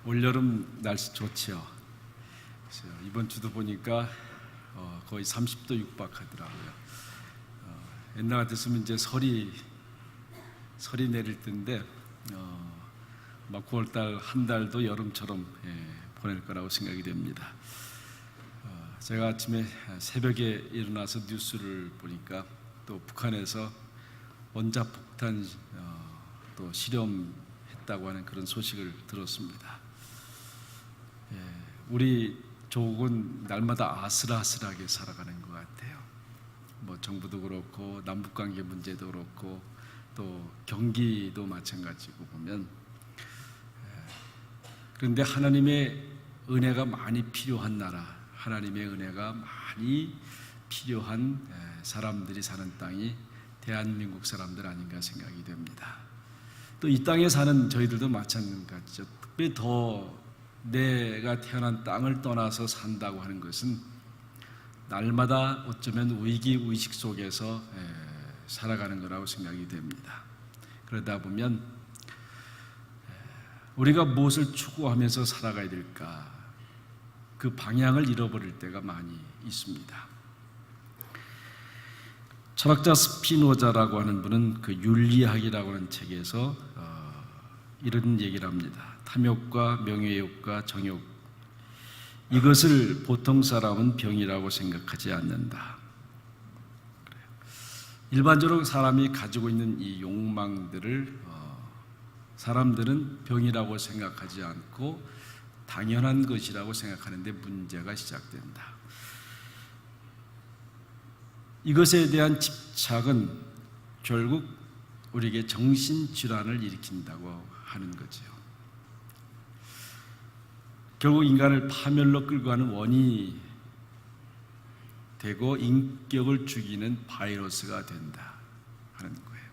올여름 날씨 좋지요. 이번 주도 보니까 거의 30도 육박하더라고요. 옛날 같았으면 이제 설이 내릴 때인데 막 9월달 한 달도 여름처럼 보낼 거라고 생각이 됩니다. 제가 아침에 새벽에 일어나서 뉴스를 보니까 또 북한에서 원자폭탄 또 실험했다고 하는 그런 소식을 들었습니다. 우리 조국은 날마다 아슬아슬하게 살아가는 것 같아요. 뭐 정부도 그렇고 남북관계 문제도 그렇고 또 경기도 마찬가지고 보면, 그런데 하나님의 은혜가 많이 필요한 나라, 하나님의 은혜가 많이 필요한 사람들이 사는 땅이 대한민국 사람들 아닌가 생각이 됩니다. 또 이 땅에 사는 저희들도 마찬가지죠. 특별히 더 내가 태어난 땅을 떠나서 산다고 하는 것은 날마다 어쩌면 위기의식 속에서 살아가는 거라고 생각이 됩니다. 그러다 보면 우리가 무엇을 추구하면서 살아가야 될까, 그 방향을 잃어버릴 때가 많이 있습니다. 철학자 스피노자라고 하는 분은 그 윤리학이라고 하는 책에서 이런 얘기를 합니다. 탐욕과 명예욕과 정욕, 이것을 보통 사람은 병이라고 생각하지 않는다. 일반적으로 사람이 가지고 있는 이 욕망들을 사람들은 병이라고 생각하지 않고 당연한 것이라고 생각하는데 문제가 시작된다. 이것에 대한 집착은 결국 우리에게 정신질환을 일으킨다고 하는 거죠. 결국 인간을 파멸로 끌고 가는 원인이 되고 인격을 죽이는 바이러스가 된다 하는 거예요.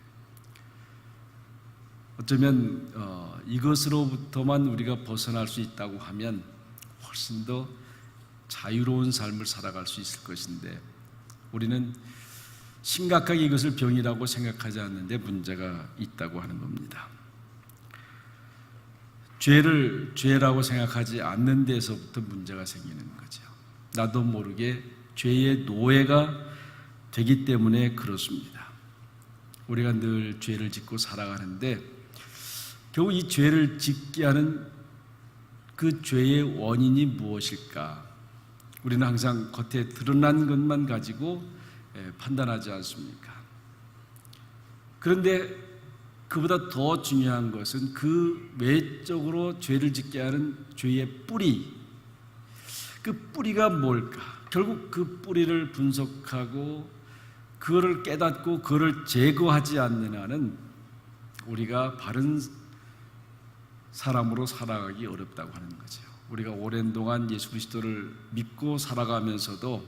어쩌면 이것으로부터만 우리가 벗어날 수 있다고 하면 훨씬 더 자유로운 삶을 살아갈 수 있을 것인데, 우리는 심각하게 이것을 병이라고 생각하지 않는데 문제가 있다고 하는 겁니다. 죄를 죄라고 생각하지 않는 데서부터 문제가 생기는 거죠. 나도 모르게 죄의 노예가 되기 때문에 그렇습니다. 우리가 늘 죄를 짓고 살아가는데 결국 이 죄를 짓게 하는 그 죄의 원인이 무엇일까? 우리는 항상 겉에 드러난 것만 가지고 판단하지 않습니까? 그런데 그보다 더 중요한 것은 그 외적으로 죄를 짓게 하는 죄의 뿌리, 그 뿌리가 뭘까? 결국 그 뿌리를 분석하고 그거를 깨닫고 그거를 제거하지 않는 한은 우리가 바른 사람으로 살아가기 어렵다고 하는 거죠. 우리가 오랜 동안 예수 그리스도를 믿고 살아가면서도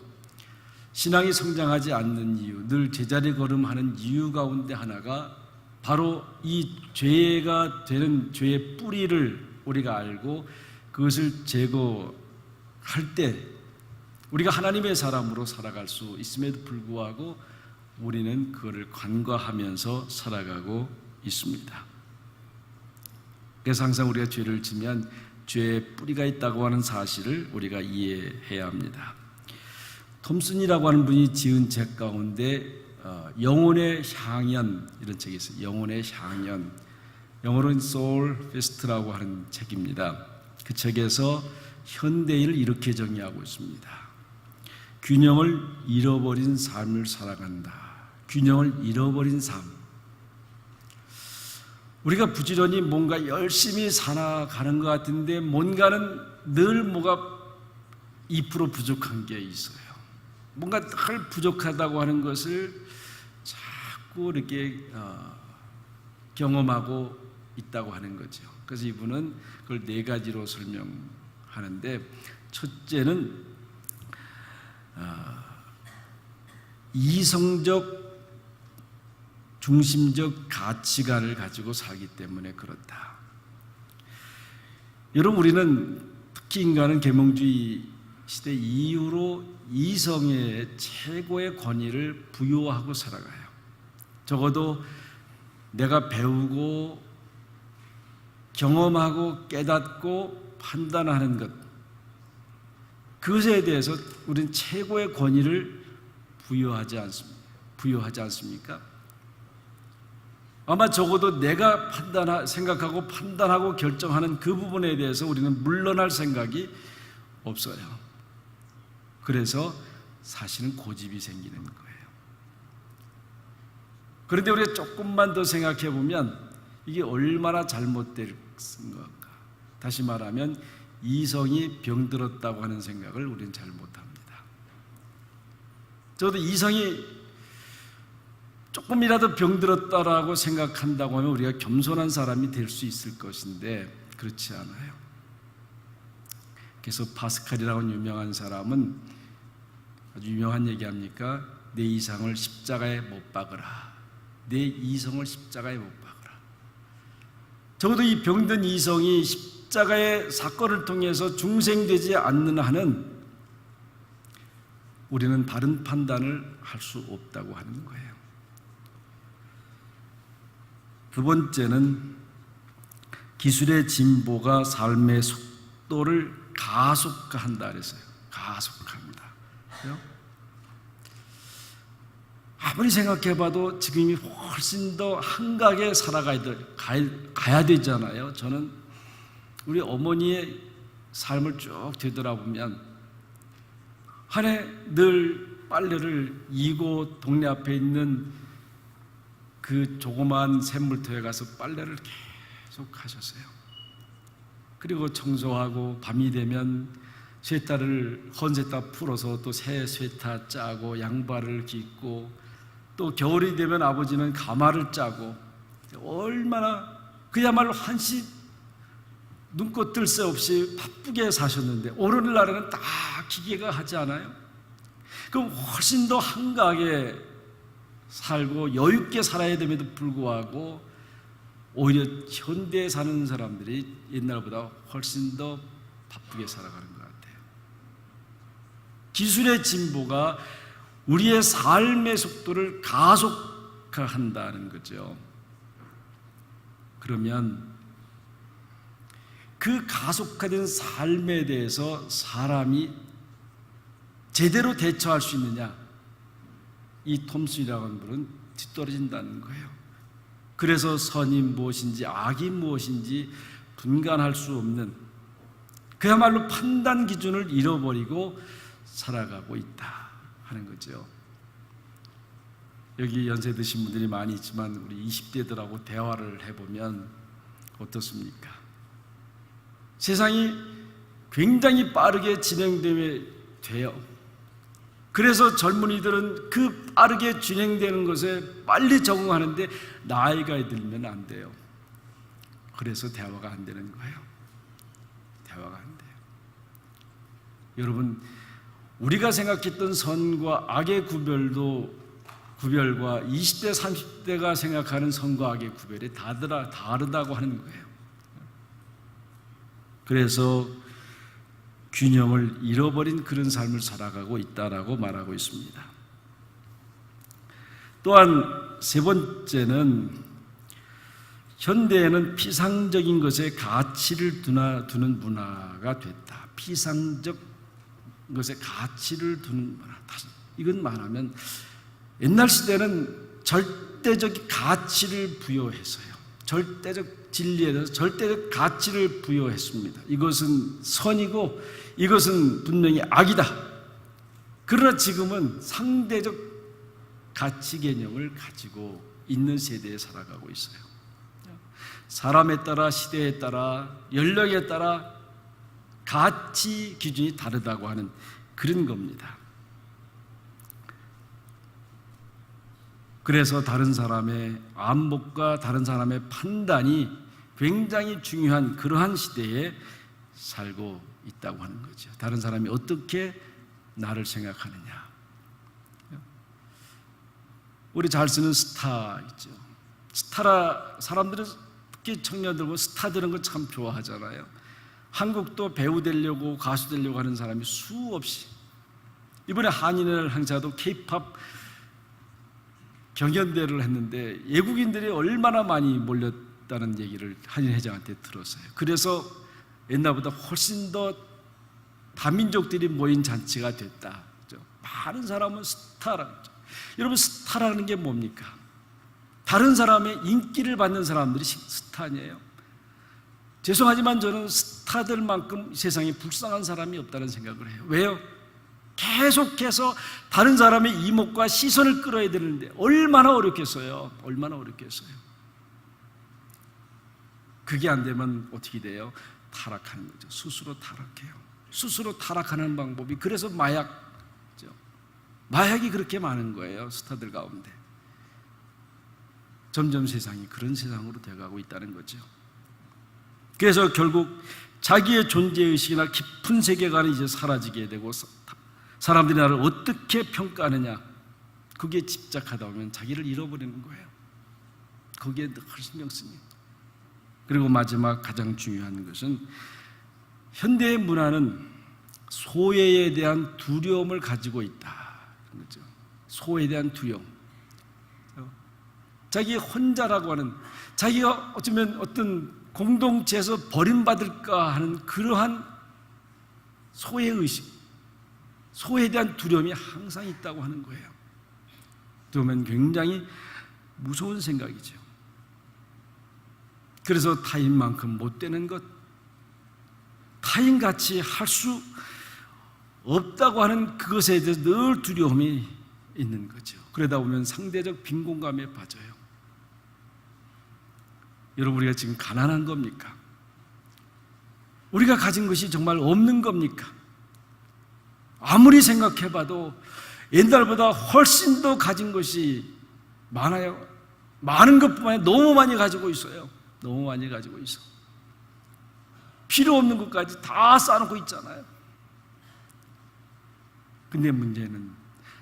신앙이 성장하지 않는 이유, 늘 제자리 걸음하는 이유 가운데 하나가 바로 이 죄가 되는 죄의 뿌리를 우리가 알고 그것을 제거할 때 우리가 하나님의 사람으로 살아갈 수 있음에도 불구하고 우리는 그것을 간과하면서 살아가고 있습니다. 그래서 항상 우리가 죄를 지면 죄의 뿌리가 있다고 하는 사실을 우리가 이해해야 합니다. 톰슨이라고 하는 분이 지은 책 가운데 영혼의 향연, 이런 책이 있어요. 영혼의 향연, 영어로는 Soul Fest라고 하는 책입니다. 그 책에서 현대인을 이렇게 정의하고 있습니다. 균형을 잃어버린 삶을 살아간다. 균형을 잃어버린 삶. 우리가 부지런히 뭔가 열심히 살아가는 것 같은데 뭔가는 늘 뭐가 2% 부족한 게 있어요. 뭔가 늘 부족하다고 하는 것을 자꾸 이렇게 경험하고 있다고 하는 거죠. 그래서 이분은 그걸 4가지로 설명하는데, 첫째는 이성적 중심적 가치관을 가지고 살기 때문에 그렇다. 여러분, 우리는 특히 인간은 계몽주의 시대 이후로 이성의 최고의 권위를 부여하고 살아가요. 적어도 내가 배우고 경험하고 깨닫고 판단하는 것, 그것에 대해서 우리는 최고의 권위를 부여하지 않습니까? 아마 적어도 내가 생각하고 판단하고 결정하는 그 부분에 대해서 우리는 물러날 생각이 없어요. 그래서 사실은 고집이 생기는 거예요. 그런데 우리가 조금만 더 생각해 보면 이게 얼마나 잘못된 건가. 다시 말하면 이성이 병들었다고 하는 생각을 우리는 잘 못합니다. 저도 이성이 조금이라도 병들었다라고 생각한다고 하면 우리가 겸손한 사람이 될 수 있을 것인데 그렇지 않아요. 그래서 파스칼이라고 하는 유명한 사람은 아주 유명한 얘기합니까? 내 이성을 십자가에 못 박으라. 내 이성을 십자가에 못 박으라. 적어도 이 병든 이성이 십자가의 사건을 통해서 중생되지 않는 한은 우리는 바른 판단을 할 수 없다고 하는 거예요. 두 번째는 기술의 진보가 삶의 속도를 가속화한다 그랬어요. 가속화합니다. 아무리 생각해봐도 지금이 훨씬 더 한가하게 가야 되잖아요. 저는 우리 어머니의 삶을 쭉 되돌아보면 한 해 늘 빨래를 이고 동네 앞에 있는 그 조그마한 샘물터에 가서 빨래를 계속 하셨어요. 그리고 청소하고 밤이 되면 쇠타를 헌 풀어서 또 새 쇠타 짜고 양발을 깃고 또 겨울이 되면 아버지는 가마를 짜고 얼마나 그야말로 한시 눈꽃 뜰 새 없이 바쁘게 사셨는데 오늘날에는 다 기계가 하지 않아요? 그럼 훨씬 더 한가하게 살고 여유있게 살아야 됨에도 불구하고 오히려 현대에 사는 사람들이 옛날보다 훨씬 더 바쁘게 살아가는 것 같아요. 기술의 진보가 우리의 삶의 속도를 가속화한다는 거죠. 그러면 그 가속화된 삶에 대해서 사람이 제대로 대처할 수 있느냐? 이 톰슨이라고 하는 분은 뒤떨어진다는 거예요. 그래서 선이 무엇인지 악이 무엇인지 분간할 수 없는 그야말로 판단 기준을 잃어버리고 살아가고 있다 하는 거죠. 여기 연세 드신 분들이 많이 있지만 우리 20대들하고 대화를 해보면 어떻습니까? 세상이 굉장히 빠르게 진행돼요. 그래서 젊은이들은 그 빠르게 진행되는 것에 빨리 적응하는데 나이가 들면 안 돼요. 그래서 대화가 안 되는 거예요. 대화가 안 돼요. 여러분, 우리가 생각했던 선과 악의 구별과 20대, 30대가 생각하는 선과 악의 구별이 다르다고 하는 거예요. 그래서 균형을 잃어버린 그런 삶을 살아가고 있다라고 말하고 있습니다. 또한 세 번째는 현대에는 피상적인 것에 가치를 두는 문화가 됐다. 피상적 것에 가치를 두는 문화. 이건 말하면 옛날 시대는 절대적 가치를 부여해서요. 절대적 진리에 대해서 절대적 가치를 부여했습니다. 이것은 선이고 이것은 분명히 악이다. 그러나 지금은 상대적 가치 개념을 가지고 있는 세대에 살아가고 있어요. 사람에 따라, 시대에 따라, 연령에 따라 가치 기준이 다르다고 하는 그런 겁니다. 그래서 다른 사람의 안목과 다른 사람의 판단이 굉장히 중요한 그러한 시대에 살고 있다고 하는 거죠. 다른 사람이 어떻게 나를 생각하느냐. 우리 잘 쓰는 스타 있죠. 사람들은 특히 청년들 스타 되는 거 참 좋아하잖아요. 한국도 배우 되려고 가수 되려고 하는 사람이 수없이, 이번에 한인의 행사도 K-팝 경연대회를 했는데 외국인들이 얼마나 많이 몰렸다는 얘기를 한인 회장한테 들었어요. 그래서 옛날보다 훨씬 더 다민족들이 모인 잔치가 됐다. 많은 사람은 스타라고 했죠. 여러분, 스타라는 게 뭡니까? 다른 사람의 인기를 받는 사람들이 스타 아니에요? 죄송하지만 저는 스타들만큼 세상에 불쌍한 사람이 없다는 생각을 해요. 왜요? 계속해서 다른 사람의 이목과 시선을 끌어야 되는데 얼마나 어렵겠어요? 얼마나 어렵겠어요? 그게 안 되면 어떻게 돼요? 타락하는 거죠. 스스로 타락해요. 스스로 타락하는 방법이, 그래서 마약이 그렇게 많은 거예요. 스타들 가운데. 점점 세상이 그런 세상으로 되어가고 있다는 거죠. 그래서 결국 자기의 존재의식이나 깊은 세계관이 이제 사라지게 되고, 사람들이 나를 어떻게 평가하느냐, 그게 집착하다 보면 자기를 잃어버리는 거예요. 거기에 늘 신경 씁니다. 그리고 마지막 가장 중요한 것은, 현대의 문화는 소외에 대한 두려움을 가지고 있다. 그렇죠? 소외에 대한 두려움. 자기 혼자라고 하는, 자기가 어쩌면 어떤 공동체에서 버림받을까 하는 그러한 소외의식, 소외에 대한 두려움이 항상 있다고 하는 거예요. 그러면 굉장히 무서운 생각이죠. 그래서 타인만큼 못 되는 것, 타인같이 할 수 없다고 하는 그것에 대해서 늘 두려움이 있는 거죠. 그러다 보면 상대적 빈곤감에 빠져요. 여러분, 우리가 지금 가난한 겁니까? 우리가 가진 것이 정말 없는 겁니까? 아무리 생각해봐도 옛날보다 훨씬 더 가진 것이 많아요. 많은 것뿐만 아니라 너무 많이 가지고 있어요. 너무 많이 가지고 있어. 필요 없는 것까지 다 쌓아놓고 있잖아요. 근데 문제는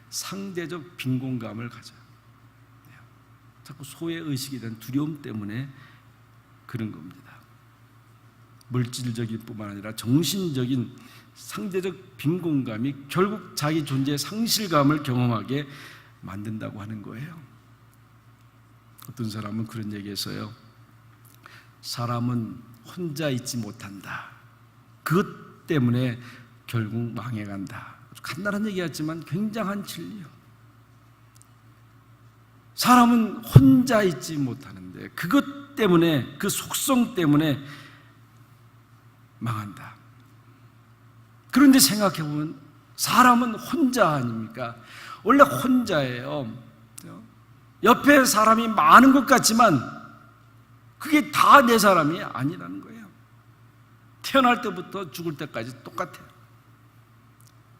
상대적 빈곤감을 가져요. 자꾸 소외의식에 대한 두려움 때문에 그런 겁니다. 물질적인 뿐만 아니라 정신적인 상대적 빈곤감이 결국 자기 존재의 상실감을 경험하게 만든다고 하는 거예요. 어떤 사람은 그런 얘기했어요. 사람은 혼자 있지 못한다. 그것 때문에 결국 망해간다. 간단한 얘기였지만 굉장한 진리요. 사람은 혼자 있지 못하는데 그것 때문에, 그 속성 때문에 망한다. 그런데 생각해보면 사람은 혼자 아닙니까? 원래 혼자예요. 옆에 사람이 많은 것 같지만 그게 다 내 사람이 아니라는 거예요. 태어날 때부터 죽을 때까지 똑같아요.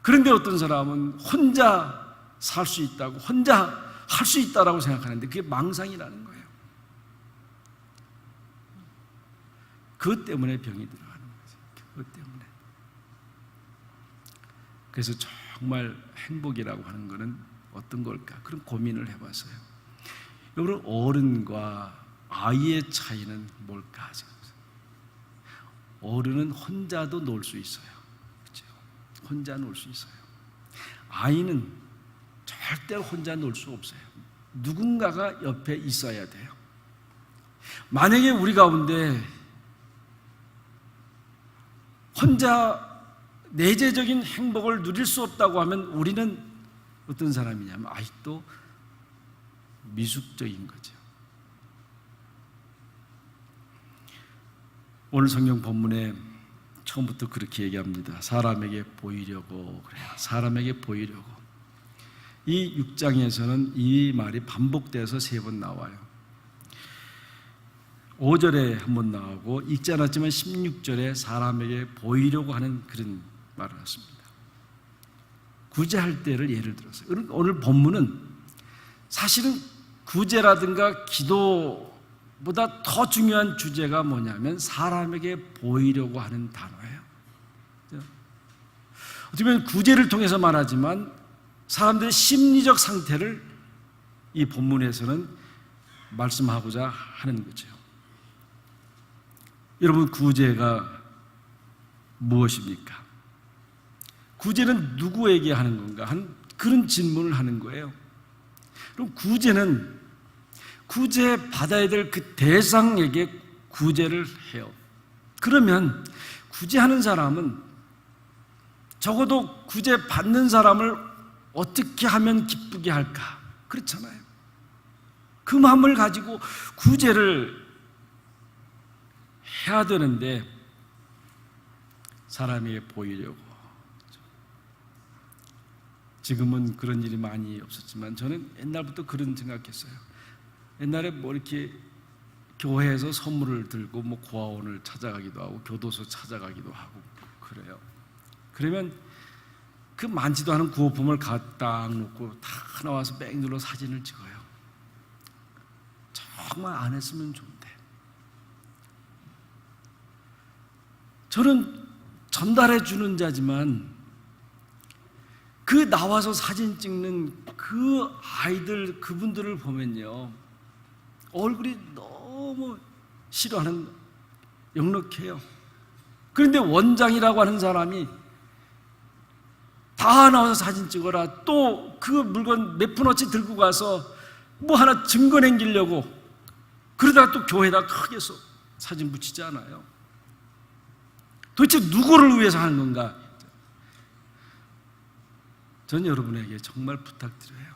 그런데 어떤 사람은 혼자 살 수 있다고, 혼자 할 수 있다라고 생각하는데 그게 망상이라는 거예요. 그것 때문에 병이 들어가는 거죠. 그것 때문에. 그래서 정말 행복이라고 하는 것은 어떤 걸까? 그런 고민을 해봤어요. 여러분, 어른과 아이의 차이는 뭘까? 어른은 혼자도 놀 수 있어요. 그렇죠? 혼자 놀 수 있어요. 아이는 절대로 혼자 놀 수 없어요. 누군가가 옆에 있어야 돼요. 만약에 우리 가운데 혼자 내재적인 행복을 누릴 수 없다고 하면 우리는 어떤 사람이냐면 아직도 미숙적인 거죠. 오늘 성경 본문에 처음부터 그렇게 얘기합니다. 사람에게 보이려고 그래요. 사람에게 보이려고. 이 6장에서는 이 말이 반복돼서 3번 나와요. 5절에 한 번 나오고 읽지 않았지만 16절에 사람에게 보이려고 하는 그런 말을 했습니다. 구제할 때를 예를 들었어요. 오늘 본문은 사실은 구제라든가 기도보다 더 중요한 주제가 뭐냐면 사람에게 보이려고 하는 단어예요. 어떻게 보면 구제를 통해서 말하지만 사람들의 심리적 상태를 이 본문에서는 말씀하고자 하는 거죠. 여러분, 구제가 무엇입니까? 구제는 누구에게 하는 건가? 그런 질문을 하는 거예요. 그럼 구제는 구제 받아야 될 그 대상에게 구제를 해요. 그러면 구제하는 사람은 적어도 구제받는 사람을 어떻게 하면 기쁘게 할까? 그렇잖아요. 그 마음을 가지고 구제를 해야 되는데 사람에게 보이려고. 지금은 그런 일이 많이 없었지만 저는 옛날부터 그런 생각했어요. 옛날에 뭐 이렇게 교회에서 선물을 들고 뭐 고아원을 찾아가기도 하고 교도소 찾아가기도 하고 그래요. 그러면 그 많지도 않은 구호품을 갖다 놓고 다 나와서 뺑 눌러 사진을 찍어요. 정말 안 했으면 좋은데. 저는 전달해 주는 자지만 그 나와서 사진 찍는 그 아이들, 그분들을 보면요, 얼굴이 너무 싫어하는, 역력해요. 그런데 원장이라고 하는 사람이 다 나와서 사진 찍어라, 또 그 물건 몇 푼어치 들고 가서 뭐 하나 증거 남기려고 그러다가 또 교회에다 크게 사진 붙이지 않아요. 도대체 누구를 위해서 하는 건가? 전 여러분에게 정말 부탁드려요.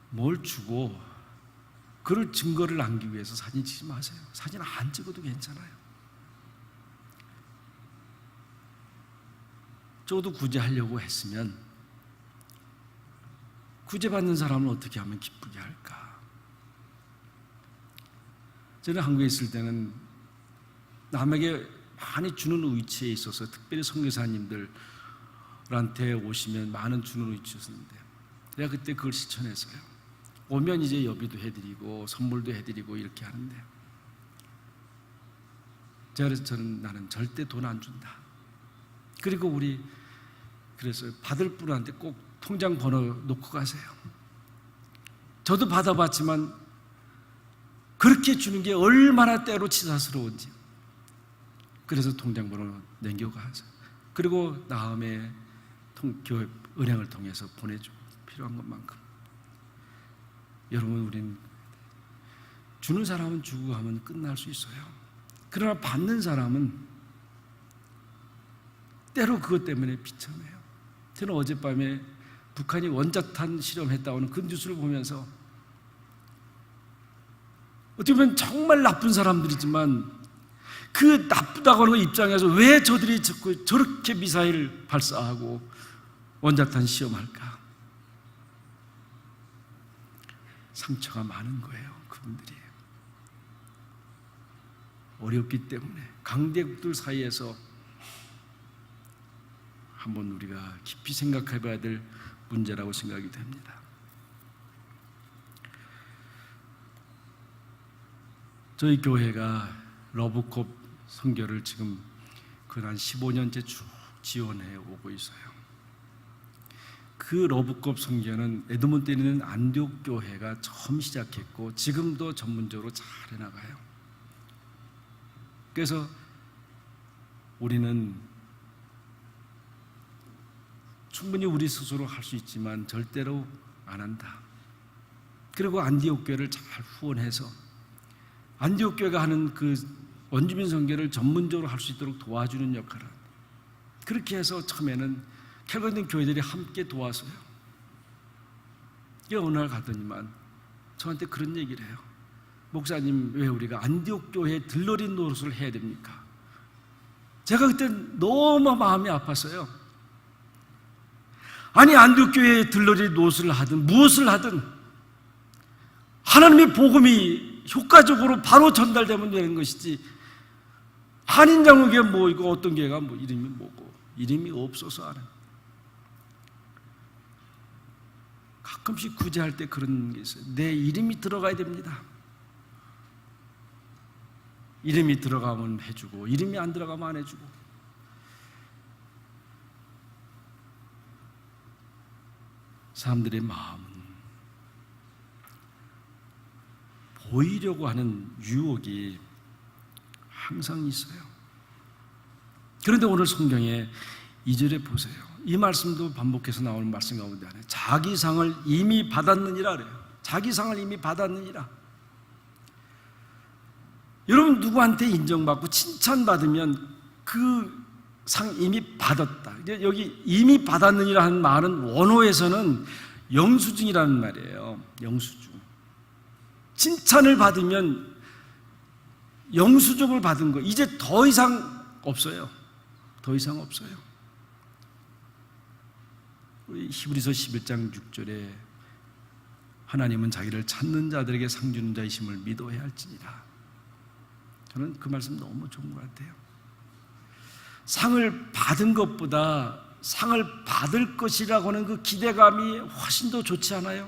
뭘 주고 그럴 증거를 남기기 위해서 사진 찍지 마세요. 사진 안 찍어도 괜찮아요. 저도 구제하려고 했으면 구제받는 사람을 어떻게 하면 기쁘게 할까? 저는 한국에 있을 때는 남에게 많이 주는 위치에 있어서 특별히 선교사님들한테 오시면 많은 주는 위치였는데 내가 그때 그걸 실천했어요. 오면 이제 여비도 해드리고 선물도 해드리고 이렇게 하는데 그래서 나는 절대 돈 안 준다. 그리고 그래서 받을 분한테 꼭 통장 번호 놓고 가세요. 저도 받아봤지만 그렇게 주는 게 얼마나 때로치사스러운지. 그래서 통장 번호 남겨가서 그리고 다음에 교회 은행을 통해서 보내주고 필요한 것만큼. 여러분, 우린 주는 사람은 주고 하면 끝날 수 있어요. 그러나 받는 사람은 때로 그것 때문에 비참해요. 저는 어젯밤에 북한이 원자탄 실험했다고는 그 뉴스를 보면서 어떻게 보면 정말 나쁜 사람들이지만 그 나쁘다고 하는 입장에서 왜 저들이 자꾸 저렇게 미사일을 발사하고 원자탄 시험할까? 상처가 많은 거예요. 그분들이 어렵기 때문에 강대국들 사이에서 한번 우리가 깊이 생각해 봐야 될 문제라고 생각이 됩니다. 저희 교회가 러브컵 선교를 지금 한 15년째 쭉 지원해 오고 있어요. 그 러브컵 선교는 에드몬트에 있는 안디옥 교회가 처음 시작했고 지금도 전문적으로 잘 해나가요. 그래서 우리는 충분히 우리 스스로 할 수 있지만 절대로 안 한다. 그리고 안디옥 교회를 잘 후원해서 안디옥 교회가 하는 그 원주민 선교를 전문적으로 할 수 있도록 도와주는 역할을 그렇게 해서 처음에는 캘거든 교회들이 함께 도와서요. 어느 날 가더니만 저한테 그런 얘기를 해요. 목사님, 왜 우리가 안디옥 교회에 들러리 노릇을 해야 됩니까? 제가 그때 너무 마음이 아팠어요. 아니, 안디옥 교회에 들러리 노릇을 하든 무엇을 하든 하나님의 복음이 효과적으로 바로 전달되면 되는 것이지, 한인장로교회 뭐 이거 어떤 교회가 뭐 이름이 뭐고 이름이 없어서 하는. 가끔씩 구제할 때 그런 게 있어요. 내 이름이 들어가야 됩니다. 이름이 들어가면 해주고 이름이 안 들어가면 안 해주고. 사람들의 마음은 보이려고 하는 유혹이 항상 있어요. 그런데 오늘 성경에 2절에 보세요. 이 말씀도 반복해서 나오는 말씀 가운데 하나에 자기 상을 이미 받았느니라 그래요. 자기 상을 이미 받았느니라. 여러분 누구한테 인정받고 칭찬받으면 그 상 이미 받았다. 여기 이미 받았느니라 하는 말은 원어에서는 영수증이라는 말이에요. 영수증. 칭찬을 받으면 영수증을 받은 거, 이제 더 이상 없어요. 더 이상 없어요. 우리 히브리서 11장 6절에 하나님은 자기를 찾는 자들에게 상 주는 자이심을 믿어야 할지니라. 저는 그 말씀 너무 좋은 것 같아요. 상을 받은 것보다 상을 받을 것이라고 하는 그 기대감이 훨씬 더 좋지 않아요?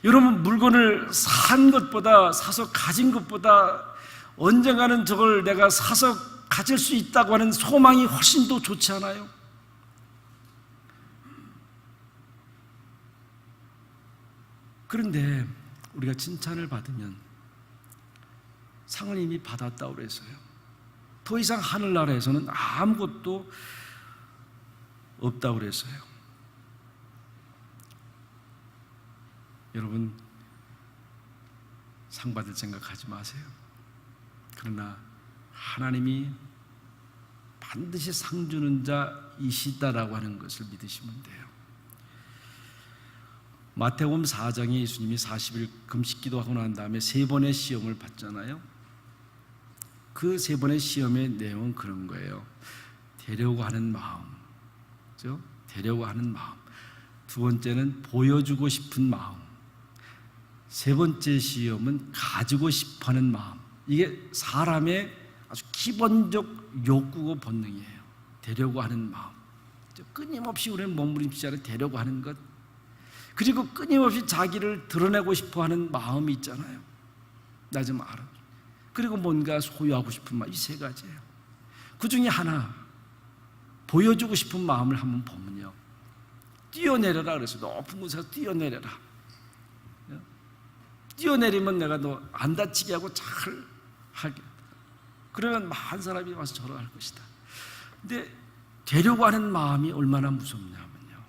여러분, 물건을 산 것보다, 사서 가진 것보다 언젠가는 저걸 내가 사서 가질 수 있다고 하는 소망이 훨씬 더 좋지 않아요? 그런데 우리가 칭찬을 받으면 상은 이미 받았다고 그래서요, 더 이상 하늘나라에서는 아무것도 없다고 그랬어요. 여러분, 상 받을 생각하지 마세요. 그러나 하나님이 반드시 상 주는 자이시다라고 하는 것을 믿으시면 돼요. 마태복음 4장에 예수님이 40일 금식기도하고 난 다음에 3번의 시험을 받잖아요. 그 3번의 시험의 내용은 그런 거예요. 되려고 하는 마음, 그렇죠? 되려고 하는 마음. 두 번째는 보여주고 싶은 마음. 세 번째 시험은 가지고 싶어하는 마음. 이게 사람의 아주 기본적 욕구고 본능이에요. 되려고 하는 마음. 끊임없이 우리는 몸부림치지 되려고 하는 것. 그리고 끊임없이 자기를 드러내고 싶어하는 마음이 있잖아요. 나 좀 알아. 그리고 뭔가 소유하고 싶은 마음. 이 세 가지예요. 그 중에 하나, 보여주고 싶은 마음을 한번 보면요, 뛰어내려라 그래서 높은 곳에서 뛰어내려라. 뛰어내리면 내가 너 안 다치게 하고 잘 하게. 그러면 많은 사람이 와서 저러 할 것이다. 근데 되려고 하는 마음이 얼마나 무섭냐면요,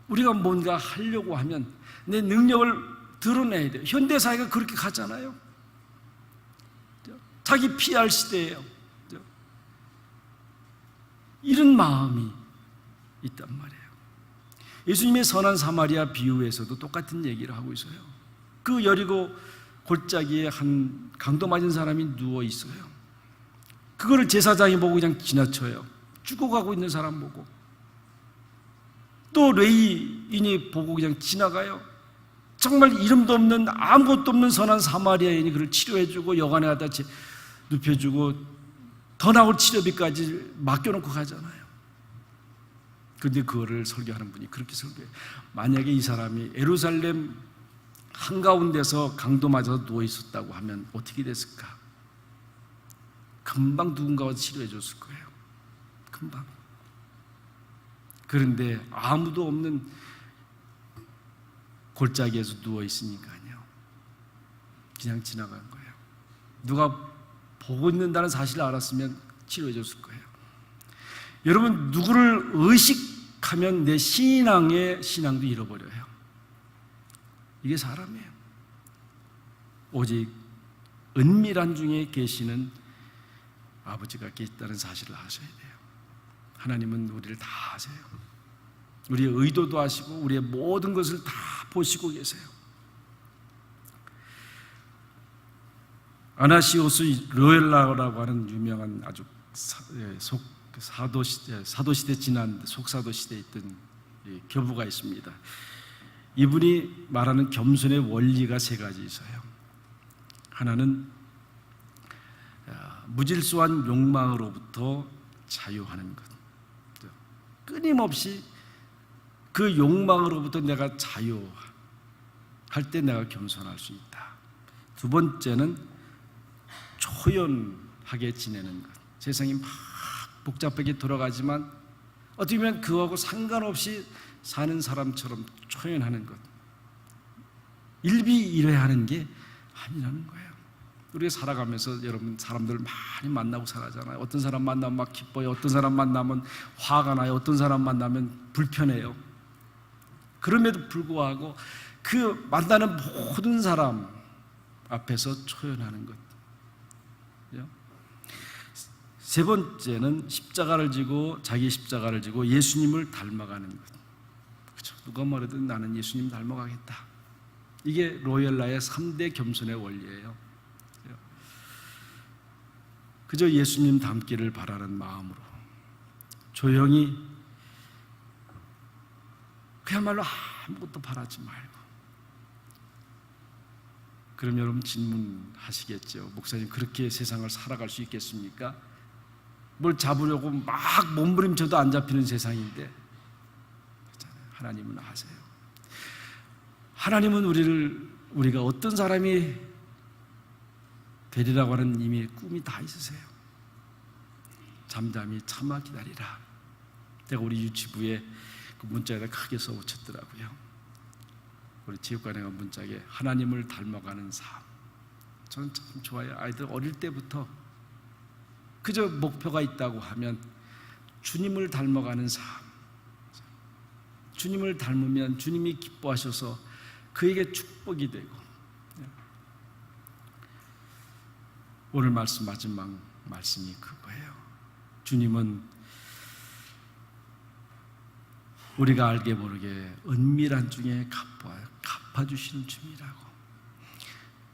우리가 뭔가 하려고 하면 내 능력을 드러내야 돼요. 현대사회가 그렇게 가잖아요. 자기 PR 시대예요. 이런 마음이 있단 말이에요. 예수님의 선한 사마리아 비유에서도 똑같은 얘기를 하고 있어요. 그 여리고 골짜기에 한 강도 맞은 사람이 누워 있어요. 그거를 제사장이 보고 그냥 지나쳐요. 죽어가고 있는 사람 보고. 또 레위인이 보고 그냥 지나가요. 정말 이름도 없는, 아무것도 없는 선한 사마리아인이 그를 치료해주고 여간에 하다 눕혀주고 더 나올 치료비까지 맡겨놓고 가잖아요. 그런데 그거를 설교하는 분이 그렇게 설교해요. 만약에 이 사람이 예루살렘 한가운데서 강도 맞아서 누워 있었다고 하면 어떻게 됐을까? 금방 누군가가 치료해 줬을 거예요. 금방. 그런데 아무도 없는 골짜기에서 누워 있으니까요, 그냥 지나간 거예요. 누가 보고 있는다는 사실을 알았으면 치료해 줬을 거예요. 여러분, 누구를 의식하면 내 신앙도 잃어버려요. 이게 사람이에요. 오직 은밀한 중에 계시는 아버지가 계시다는 사실을 아셔야 돼요. 하나님은 우리를 다 아세요. 우리의 의도도 아시고 우리의 모든 것을 다 보시고 계세요. 아나시오스 로엘라라고 하는 유명한 아주 사도시대 지난 속사도시대에 있던 교부가 있습니다. 이분이 말하는 겸손의 원리가 3가지 있어요. 하나는 무질서한 욕망으로부터 자유하는 것. 끊임없이 그 욕망으로부터 내가 자유할 때 내가 겸손할 수 있다. 두 번째는 초연하게 지내는 것. 세상이 막 복잡하게 돌아가지만 어떻게 보면 그거하고 상관없이 사는 사람처럼 초연하는 것. 일비일회하는 게 아니라는 거예요. 우리가 살아가면서 여러분 사람들 많이 만나고 살아잖아요. 어떤 사람 만나면 막 기뻐요. 어떤 사람 만나면 화가 나요. 어떤 사람 만나면 불편해요. 그럼에도 불구하고 그 만나는 모든 사람 앞에서 초연하는 것. 세 번째는 십자가를 지고 자기 십자가를 지고 예수님을 닮아가는 것. 그렇죠? 누가 말하든 나는 예수님 닮아가겠다. 이게 로엘라의 3대 겸손의 원리예요. 그저 예수님 닮기를 바라는 마음으로 조용히 그야말로 아무것도 바라지 말고. 그럼 여러분 질문하시겠죠. 목사님, 그렇게 세상을 살아갈 수 있겠습니까? 뭘 잡으려고 막 몸부림쳐도 안 잡히는 세상인데. 하나님은 아세요. 하나님은 우리가 어떤 사람이 되리라고 하는 이미 꿈이 다 있으세요. 잠잠히 참아 기다리라. 제가 우리 유치부에 그 문자에다 크게 써붙였더라고요. 우리 체육관에 문짝에 하나님을 닮아가는 삶. 저는 참 좋아요. 아이들 어릴 때부터 그저 목표가 있다고 하면 주님을 닮아가는 삶. 주님을 닮으면 주님이 기뻐하셔서 그에게 축복이 되고. 오늘 말씀 마지막 말씀이 그거예요. 주님은 우리가 알게 모르게 은밀한 중에 갚아주시는 주님이라고.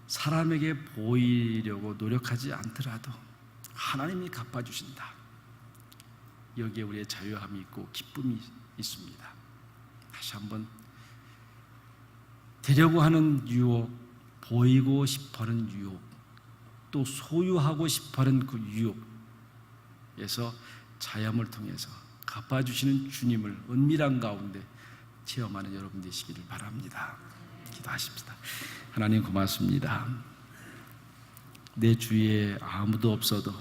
사람에게 보이려고 노력하지 않더라도 하나님이 갚아주신다. 여기에 우리의 자유함이 있고 기쁨이 있습니다. 다시 한번 되려고 하는 유혹, 보이고 싶어하는 유혹, 또 소유하고 싶어하는 그 유혹에서 자유함을 통해서 갚아주시는 주님을 은밀한 가운데 체험하는 여러분 되시기를 바랍니다. 기도하십시다. 하나님 고맙습니다. 내 주위에 아무도 없어도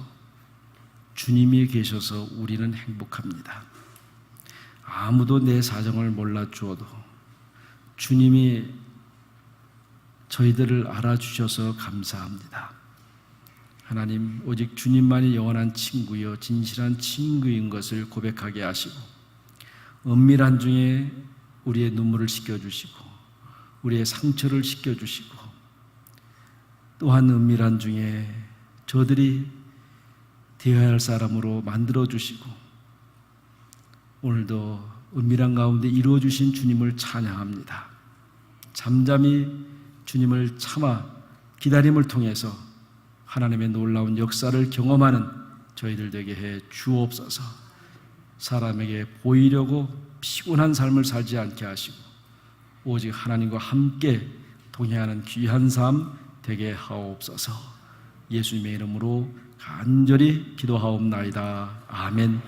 주님이 계셔서 우리는 행복합니다. 아무도 내 사정을 몰라주어도 주님이 저희들을 알아주셔서 감사합니다. 하나님, 오직 주님만이 영원한 친구여 진실한 친구인 것을 고백하게 하시고 은밀한 중에 우리의 눈물을 씻겨주시고 우리의 상처를 씻겨주시고 또한 은밀한 중에 저들이 되어야 할 사람으로 만들어주시고 오늘도 은밀한 가운데 이루어주신 주님을 찬양합니다. 잠잠히 주님을 참아 기다림을 통해서 하나님의 놀라운 역사를 경험하는 저희들 되게 해 주옵소서. 사람에게 보이려고 피곤한 삶을 살지 않게 하시고 오직 하나님과 함께 동행하는 귀한 삶 되게 하옵소서. 예수님의 이름으로 간절히 기도하옵나이다. 아멘.